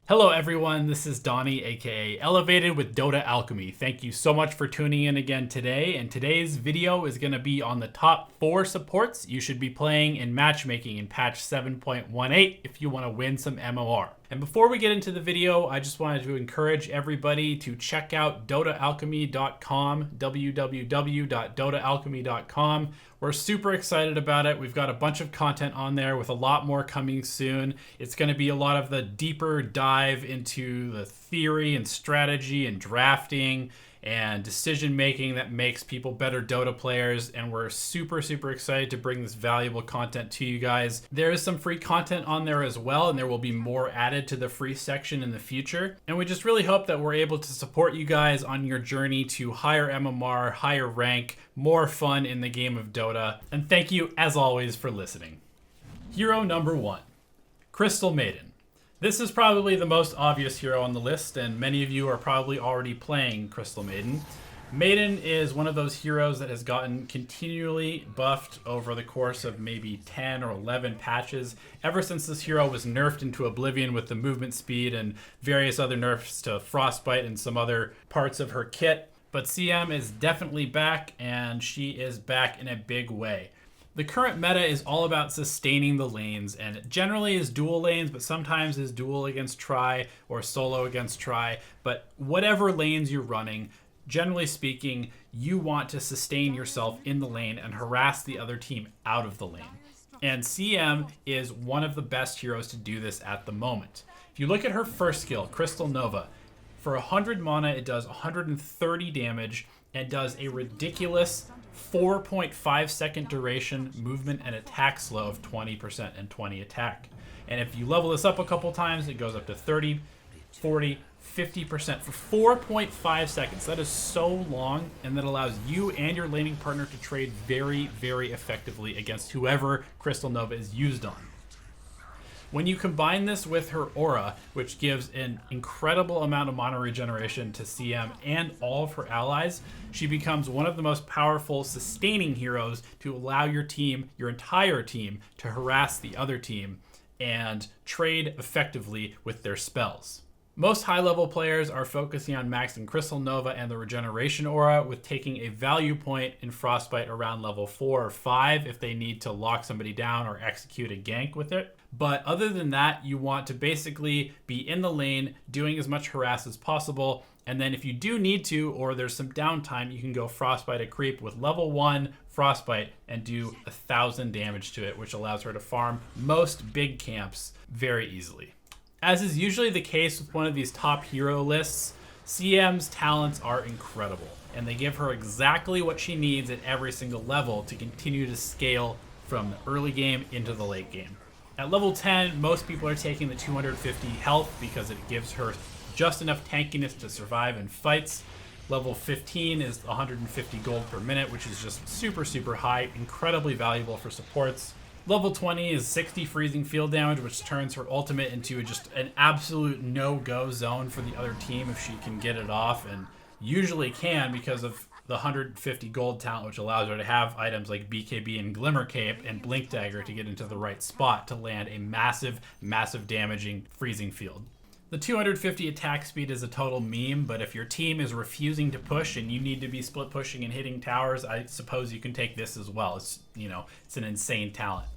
Hello everyone, this is Donnie, aka Elevated with Dota Alchemy. Thank you so much for tuning in again today, and today's video is going to be on the top 4 supports you should be playing in matchmaking in patch 7.18 if you want to win some MOR. And before we get into the video, I just wanted to encourage everybody to check out dotaalchemy.com, www.dotaalchemy.com. We're super excited about it. We've got a bunch of content on there with a lot more coming soon. It's going to be a lot of the deeper dive into the theory and strategy and drafting and decision making that makes people better Dota players, and we're super excited to bring this valuable content to you guys. There is some free content on there as well, and there will be more added to the free section in the future. And we just really hope that we're able to support you guys on your journey to higher MMR, higher rank, more fun in the game of Dota. And thank you as always for listening. Hero number 1, Crystal Maiden. This is probably the most obvious hero on the list, and many of you are probably already playing Crystal Maiden. Maiden is one of those heroes that has gotten continually buffed over the course of maybe 10 or 11 patches, ever since this hero was nerfed into oblivion with the movement speed and various other nerfs to Frostbite and some other parts of her kit. But CM is definitely back, and she is back in a big way. The current meta is all about sustaining the lanes, and it generally is dual lanes, but sometimes is dual against try or solo against try. But whatever lanes you're running, generally speaking, you want to sustain yourself in the lane and harass the other team out of the lane. And CM is one of the best heroes to do this at the moment. If you look at her first skill, Crystal Nova, for 100 mana it does 130 damage and does a ridiculous 4.5 second duration movement and attack slow of 20% and 20 attack. And if you level this up a couple times, it goes up to 30, 40, 50% for 4.5 seconds. That is so long, and that allows you and your laning partner to trade very effectively against whoever Crystal Nova is used on. When you combine this with her aura, which gives an incredible amount of mana regeneration to CM and all of her allies, she becomes one of the most powerful sustaining heroes to allow your team, your entire team, to harass the other team and trade effectively with their spells. Most high-level players are focusing on maxing Crystal Nova and the regeneration aura, with taking a value point in Frostbite around level 4 or 5 if they need to lock somebody down or execute a gank with it. But other than that, you want to basically be in the lane doing as much harass as possible, and then if you do need to, or there's some downtime, you can go Frostbite a creep with level 1 Frostbite and do 1,000 damage to it, which allows her to farm most big camps very easily. As is usually the case with one of these top hero lists, CM's talents are incredible, and they give her exactly what she needs at every single level to continue to scale from the early game into the late game. At level 10, most people are taking the 250 health because it gives her just enough tankiness to survive in fights. Level 15 is 150 gold per minute, which is just super high, incredibly valuable for supports. Level 20 is 60 freezing field damage, which turns her ultimate into just an absolute no-go zone for the other team if she can get it off, and usually can because of the 150 gold talent, which allows her to have items like BKB and Glimmer Cape and Blink Dagger to get into the right spot to land a massive damaging freezing field. The 250 attack speed is a total meme, but if your team is refusing to push and you need to be split pushing and hitting towers, I suppose you can take this as well. It's an insane talent.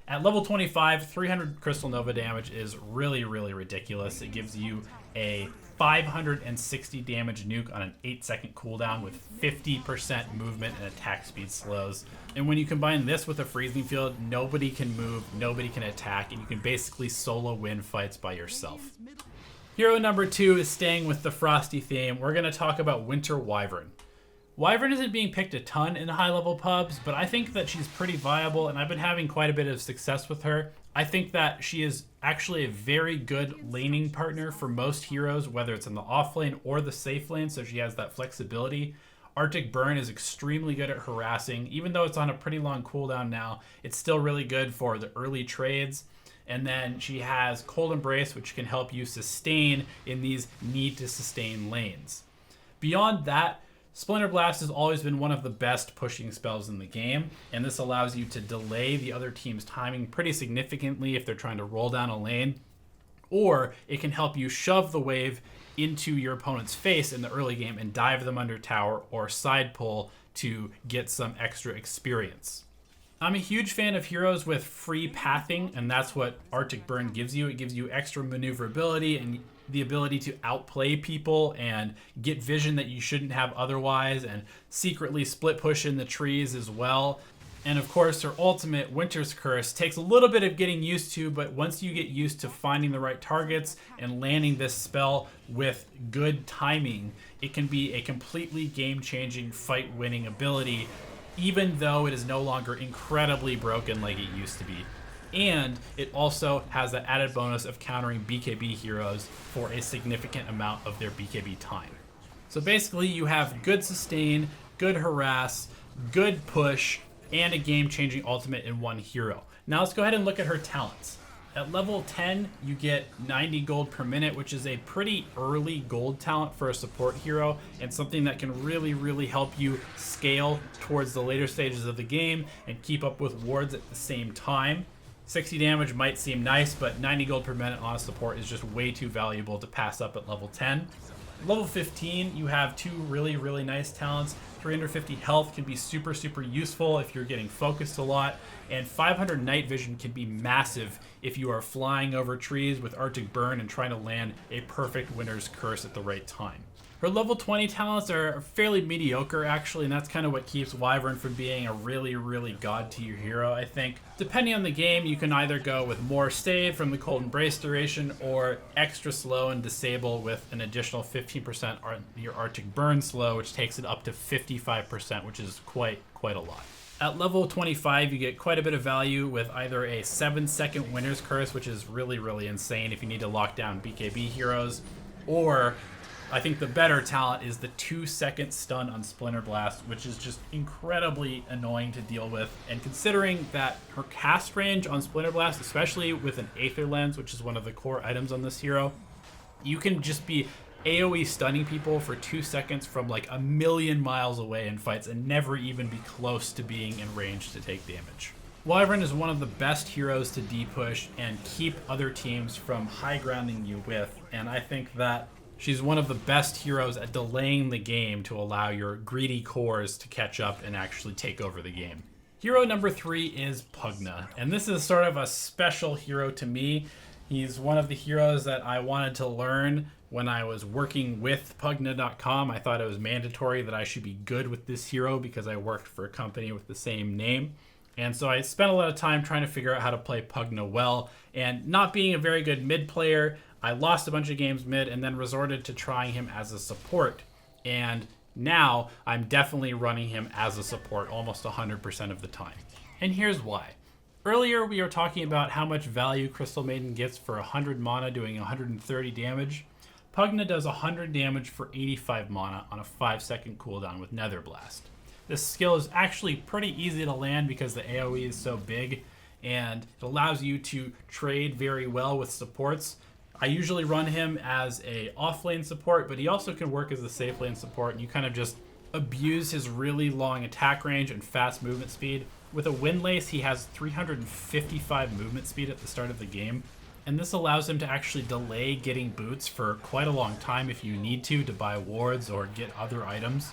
At level 25, 300 Crystal Nova damage is really ridiculous. It gives you a 560 damage nuke on an 8-second cooldown with 50% movement and attack speed slows. And when you combine this with a freezing field, nobody can move, nobody can attack, and you can basically solo win fights by yourself. Hero number 2 is staying with the Frosty theme. We're going to talk about Winter Wyvern. Wyvern isn't being picked a ton in high-level pubs, but I think that she's pretty viable, and I've been having quite a bit of success with her. I think that she is actually a very good laning partner for most heroes, whether it's in the off lane or the safe lane, so she has that flexibility. Arctic Burn is extremely good at harassing. Even though it's on a pretty long cooldown now, it's still really good for the early trades. And then she has Cold Embrace, which can help you sustain in these need-to-sustain lanes. Beyond that, Splinter Blast has always been one of the best pushing spells in the game, and this allows you to delay the other team's timing pretty significantly if they're trying to roll down a lane, or it can help you shove the wave into your opponent's face in the early game and dive them under tower or side pull to get some extra experience. I'm a huge fan of heroes with free pathing, and that's what Arctic Burn gives you. It gives you extra maneuverability and the ability to outplay people and get vision that you shouldn't have otherwise, and secretly split push in the trees as well. And of course, her ultimate, Winter's Curse, takes a little bit of getting used to, but once you get used to finding the right targets and landing this spell with good timing, it can be a completely game-changing, fight-winning ability, even though it is no longer incredibly broken like it used to be. And it also has the added bonus of countering BKB heroes for a significant amount of their BKB time. So basically, you have good sustain, good harass, good push, and a game-changing ultimate in one hero. Now let's go ahead and look at her talents. At level 10, you get 90 gold per minute, which is a pretty early gold talent for a support hero, and something that can really help you scale towards the later stages of the game and keep up with wards at the same time. 60 damage might seem nice, but 90 gold per minute on a support is just way too valuable to pass up at level 10. Level 15, you have two really nice talents. 350 health can be super useful if you're getting focused a lot, and 500 night vision can be massive if you are flying over trees with Arctic Burn and trying to land a perfect Winter's Curse at the right time. Her level 20 talents are fairly mediocre, actually, and that's kind of what keeps Wyvern from being a really god tier hero, I think. Depending on the game, you can either go with more stave from the Cold Embrace duration, or extra slow and disable with an additional 15% your Arctic Burn slow, which takes it up to 55%, which is quite a lot. At level 25, you get quite a bit of value with either a 7-second Winter's Curse, which is really insane if you need to lock down BKB heroes, or I think the better talent is the 2-second stun on Splinter Blast, which is just incredibly annoying to deal with. And considering that her cast range on Splinter Blast, especially with an Aether Lens, which is one of the core items on this hero, you can just be AoE stunning people for 2 seconds from like a million miles away in fights and never even be close to being in range to take damage. Wyvern is one of the best heroes to D-push and keep other teams from high grounding you with, and I think that she's one of the best heroes at delaying the game to allow your greedy cores to catch up and actually take over the game. Hero number 3 is Pugna, and this is sort of a special hero to me. He's one of the heroes that I wanted to learn when I was working with Pugna.com. I thought it was mandatory that I should be good with this hero because I worked for a company with the same name. And so I spent a lot of time trying to figure out how to play Pugna well, and not being a very good mid player, I lost a bunch of games mid and then resorted to trying him as a support. And now I'm definitely running him as a support almost 100% of the time. And here's why. Earlier we were talking about how much value Crystal Maiden gets for 100 mana doing 130 damage. Pugna does 100 damage for 85 mana on a 5-second cooldown with Nether Blast. This skill is actually pretty easy to land because the AoE is so big, and it allows you to trade very well with supports. I usually run him as a off-lane support, but he also can work as a safe lane support, and you kind of just abuse his really long attack range and fast movement speed. With a Windlace, he has 355 movement speed at the start of the game, and this allows him to actually delay getting boots for quite a long time if you need to buy wards or get other items.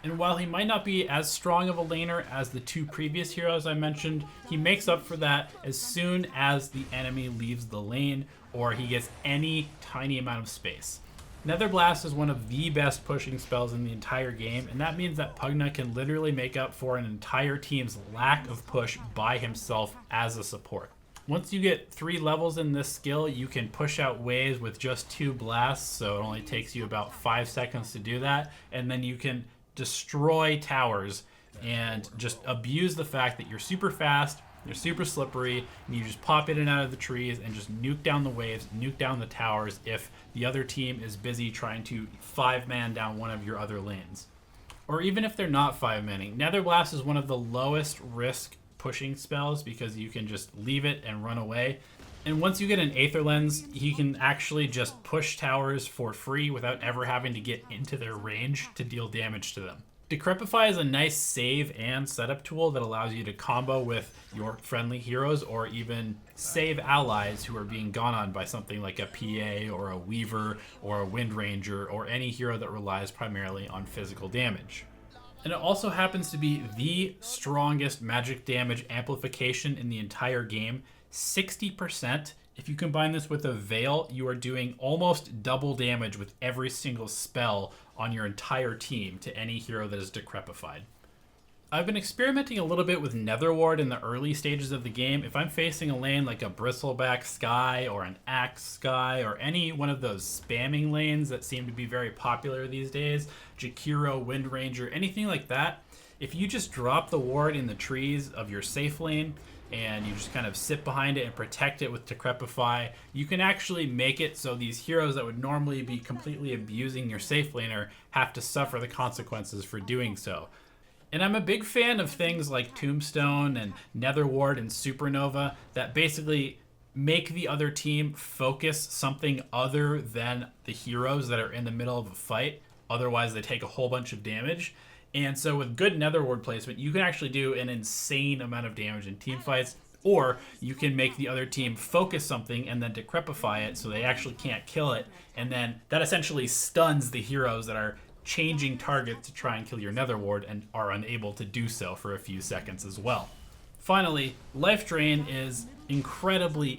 And while he might not be as strong of a laner as the two previous heroes I mentioned, he makes up for that as soon as the enemy leaves the lane or he gets any tiny amount of space. Nether Blast is one of the best pushing spells in the entire game, and that means that Pugna can literally make up for an entire team's lack of push by himself as a support. Once you get 3 levels in this skill, you can push out waves with just 2 blasts, so it only takes you about 5 seconds to do that, and then you can destroy towers and just abuse the fact that you're super fast, you're super slippery, and you just pop in and out of the trees and just nuke down the waves, nuke down the towers if the other team is busy trying to 5-man down one of your other lanes. Or even if they're not 5-manning, Nether Blast is one of the lowest risk pushing spells because you can just leave it and run away. And once you get an Aether Lens, you can actually just push towers for free without ever having to get into their range to deal damage to them. Decrepify is a nice save and setup tool that allows you to combo with your friendly heroes or even save allies who are being gone on by something like a PA or a Weaver or a Wind Ranger or any hero that relies primarily on physical damage. And it also happens to be the strongest magic damage amplification in the entire game, 60%. If you combine this with a Veil, you are doing almost double damage with every single spell on your entire team to any hero that is decrepified. I've been experimenting a little bit with Nether Ward in the early stages of the game. If I'm facing a lane like a Bristleback Sky or an Axe Sky or any one of those spamming lanes that seem to be very popular these days, Jakiro, Wind Ranger, anything like that, if you just drop the ward in the trees of your safe lane and you just kind of sit behind it and protect it with Decrepify, you can actually make it so these heroes that would normally be completely abusing your safe laner have to suffer the consequences for doing so. And I'm a big fan of things like Tombstone and Nether Ward and Supernova that basically make the other team focus something other than the heroes that are in the middle of a fight. Otherwise, they take a whole bunch of damage. And so with good Nether Ward placement, you can actually do an insane amount of damage in team fights, or you can make the other team focus something and then decrepify it so they actually can't kill it. And then that essentially stuns the heroes that are changing targets to try and kill your Nether Ward and are unable to do so for a few seconds as well. Finally, Life Drain is incredibly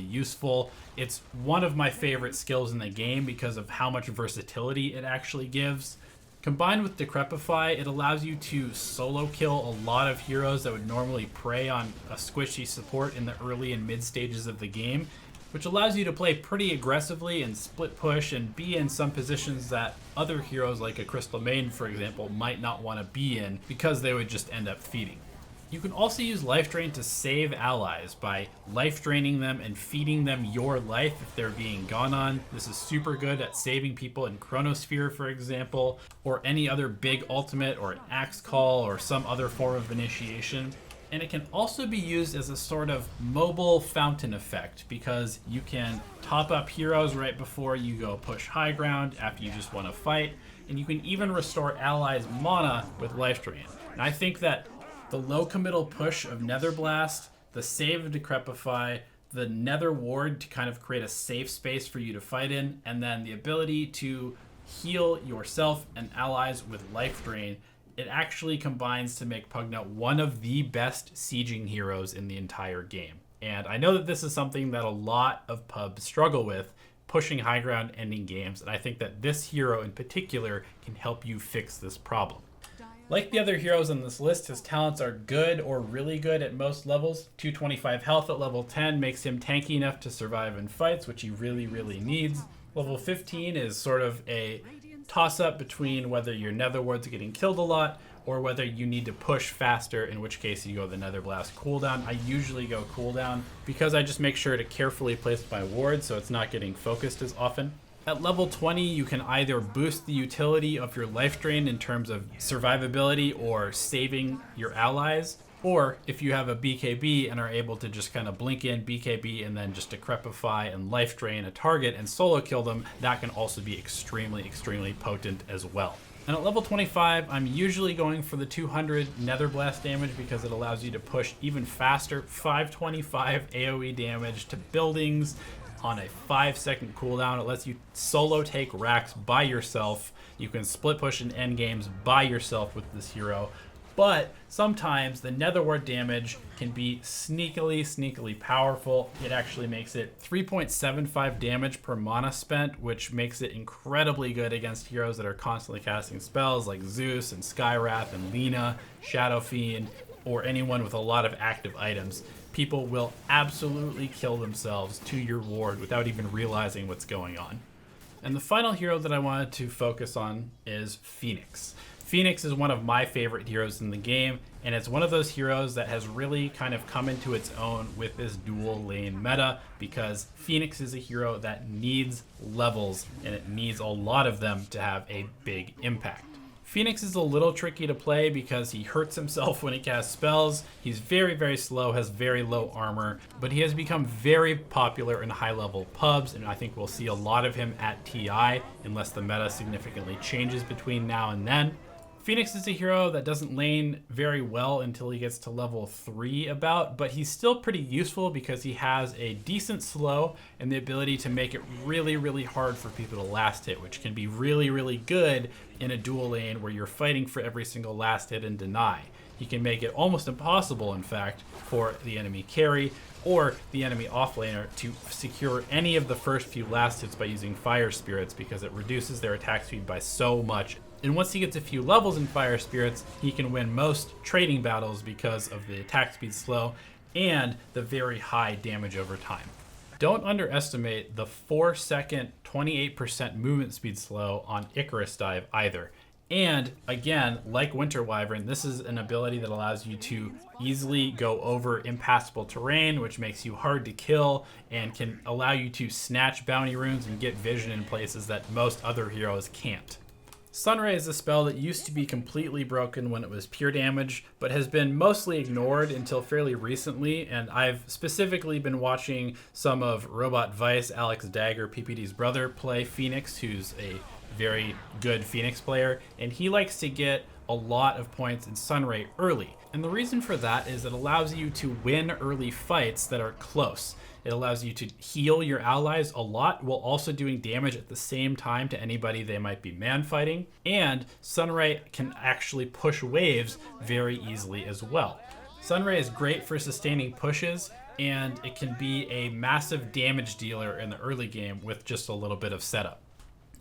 useful. It's one of my favorite skills in the game because of how much versatility it actually gives. Combined with Decrepify, it allows you to solo kill a lot of heroes that would normally prey on a squishy support in the early and mid stages of the game, which allows you to play pretty aggressively and split push and be in some positions that other heroes like a Crystal Maiden, for example, might not want to be in because they would just end up feeding. You can also use Life Drain to save allies by life draining them and feeding them your life if they're being gone on. This is super good at saving people in Chronosphere, for example, or any other big ultimate or an Axe Call or some other form of initiation. And it can also be used as a sort of mobile fountain effect because you can top up heroes right before you go push high ground after you just want to fight, and you can even restore allies' mana with Life Drain. And I think that the low committal push of Nether Blast, the save of Decrepify, the Nether Ward to kind of create a safe space for you to fight in, and then the ability to heal yourself and allies with Life Drain, it actually combines to make Pugna one of the best sieging heroes in the entire game. And I know that this is something that a lot of pubs struggle with, pushing high ground ending games, and I think that this hero in particular can help you fix this problem. Like the other heroes on this list, his talents are good or really good at most levels. 225 health at level 10 makes him tanky enough to survive in fights, which he really needs. Level 15 is sort of a toss-up between whether your Nether Ward's getting killed a lot or whether you need to push faster, in which case you go the Nether Blast cooldown. I usually go cooldown because I just make sure to carefully place my ward so it's not getting focused as often. At level 20, you can either boost the utility of your Life Drain in terms of survivability or saving your allies, or if you have a BKB and are able to just kind of blink in BKB and then just Decrepify and Life Drain a target and solo kill them, that can also be extremely potent as well. And at level 25, I'm usually going for the 200 Nether Blast damage because it allows you to push even faster, 525 AoE damage to buildings on a 5-second cooldown. It lets you solo take racks by yourself. You can split push in end games by yourself with this hero. But sometimes the Nether Ward damage can be sneakily powerful. It actually makes it 3.75 damage per mana spent, which makes it incredibly good against heroes that are constantly casting spells like Zeus and Skywrath and Lina, Shadow Fiend, or anyone with a lot of active items. People will absolutely kill themselves to your ward without even realizing what's going on. And the final hero that I wanted to focus on is Phoenix. Phoenix is one of my favorite heroes in the game, and it's one of those heroes that has really kind of come into its own with this dual lane meta because Phoenix is a hero that needs levels, and it needs a lot of them to have a big impact. Phoenix is a little tricky to play because he hurts himself when he casts spells. He's very slow, has very low armor, but he has become very popular in high-level pubs, and I think we'll see a lot of him at TI unless the meta significantly changes between now and then. Phoenix is a hero that doesn't lane very well until he gets to level 3 about, but he's still pretty useful because he has a decent slow and the ability to make it really, really hard for people to last hit, which can be really, really good in a dual lane where you're fighting for every single last hit and deny. He can make it almost impossible, in fact, for the enemy carry or the enemy offlaner to secure any of the first few last hits by using Fire Spirits because it reduces their attack speed by so much. And once he gets a few levels in Fire Spirits, he can win most trading battles because of the attack speed slow and the very high damage over time. Don't underestimate the 4-second 28% movement speed slow on Icarus Dive either. And again, like Winter Wyvern, this is an ability that allows you to easily go over impassable terrain, which makes you hard to kill and can allow you to snatch bounty runes and get vision in places that most other heroes can't. Sunray is a spell that used to be completely broken when it was pure damage, but has been mostly ignored until fairly recently, and I've specifically been watching some of Robot Vice, Alex Dagger, PPD's brother, play Phoenix, who's a very good Phoenix player, and he likes to get a lot of points in Sunray early. And the reason for that is it allows you to win early fights that are close. It allows you to heal your allies a lot while also doing damage at the same time to anybody they might be man fighting. And Sunray can actually push waves very easily as well. Sunray is great for sustaining pushes, and it can be a massive damage dealer in the early game with just a little bit of setup.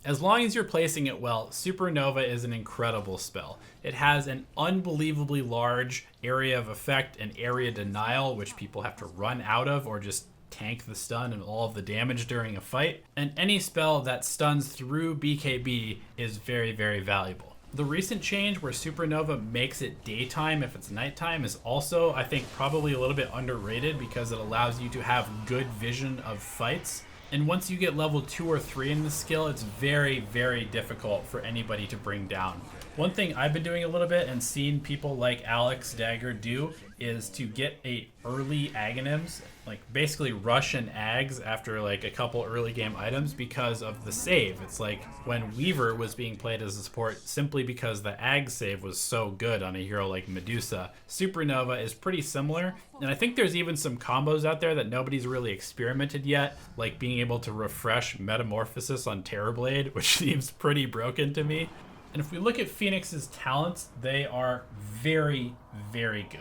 As long as you're placing it well, Supernova is an incredible spell. It has an unbelievably large area of effect and area denial, which people have to run out of or just tank the stun and all of the damage during a fight. And any spell that stuns through BKB is very, very valuable. The recent change where Supernova makes it daytime if it's nighttime is also, I think, probably a little bit underrated because it allows you to have good vision of fights. And once you get level 2 or 3 in the skill, it's very, very difficult for anybody to bring down. One thing I've been doing a little bit and seen people like Alex Dagger do is to get a early Aghanims, like basically rush and Ags after like a couple early game items because of the save. It's like when Weaver was being played as a support simply because the Ag save was so good on a hero like Medusa. Supernova is pretty similar, and I think there's even some combos out there that nobody's really experimented yet, like being able to refresh Metamorphosis on Terrorblade, which seems pretty broken to me. And if we look at Phoenix's talents, they are very, very good.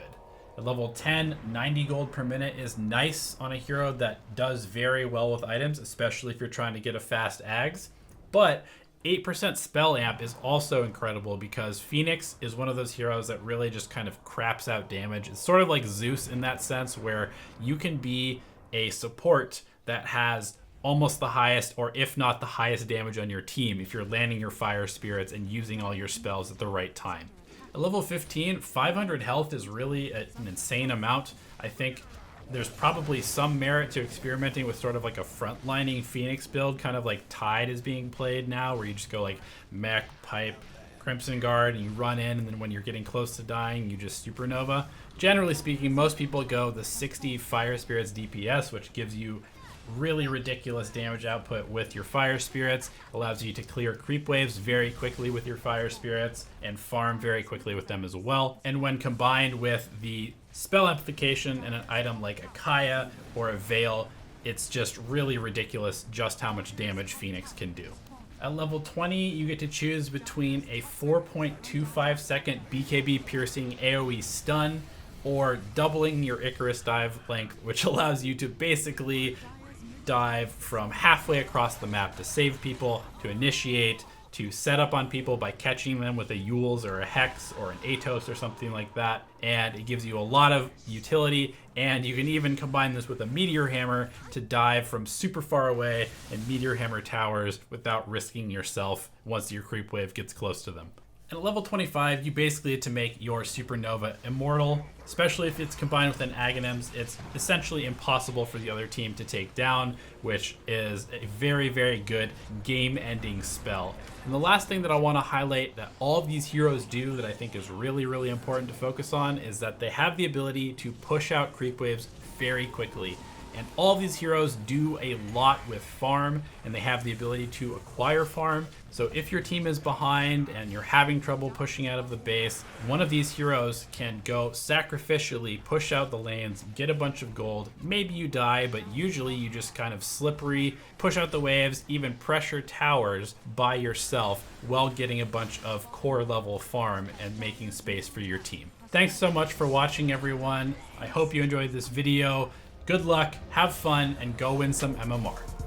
At level 10, 90 gold per minute is nice on a hero that does very well with items, especially if you're trying to get a fast Ags. But 8% spell amp is also incredible because Phoenix is one of those heroes that really just kind of craps out damage. It's sort of like Zeus in that sense, where you can be a support that has almost the highest, or if not the highest damage on your team if you're landing your Fire Spirits and using all your spells at the right time. At level 15, 500 health is really an insane amount. I think there's probably some merit to experimenting with sort of like a frontlining Phoenix build, kind of like Tide is being played now, where you just go like Mech, Pipe, Crimson Guard, and you run in, and then when you're getting close to dying, you just Supernova. Generally speaking, most people go the 60 Fire Spirits DPS, which gives you really ridiculous damage output with your Fire Spirits, allows you to clear creep waves very quickly with your Fire Spirits and farm very quickly with them as well. And when combined with the spell amplification in an item like a Kaya or a Veil, it's just really ridiculous just how much damage Phoenix can do. At level 20, you get to choose between a 4.25 second BKB piercing AoE stun or doubling your Icarus dive length, which allows you to basically dive from halfway across the map to save people, to initiate, to set up on people by catching them with a Yules or a Hex or an Atos or something like that. And it gives you a lot of utility, and you can even combine this with a Meteor Hammer to dive from super far away and Meteor Hammer towers without risking yourself once your creep wave gets close to them. And at level 25, you basically have to make your Supernova immortal, especially if it's combined with an Aghanims. It's essentially impossible for the other team to take down, which is a very, very good game-ending spell. And the last thing that I want to highlight that all of these heroes do that I think is really, really important to focus on is that they have the ability to push out creep waves very quickly. And all these heroes do a lot with farm, and they have the ability to acquire farm. So if your team is behind and you're having trouble pushing out of the base, one of these heroes can go sacrificially push out the lanes, get a bunch of gold. Maybe you die, but usually you just kind of slippery, push out the waves, even pressure towers by yourself while getting a bunch of core level farm and making space for your team. Thanks so much for watching, everyone. I hope you enjoyed this video. Good luck, have fun, and go win some MMR.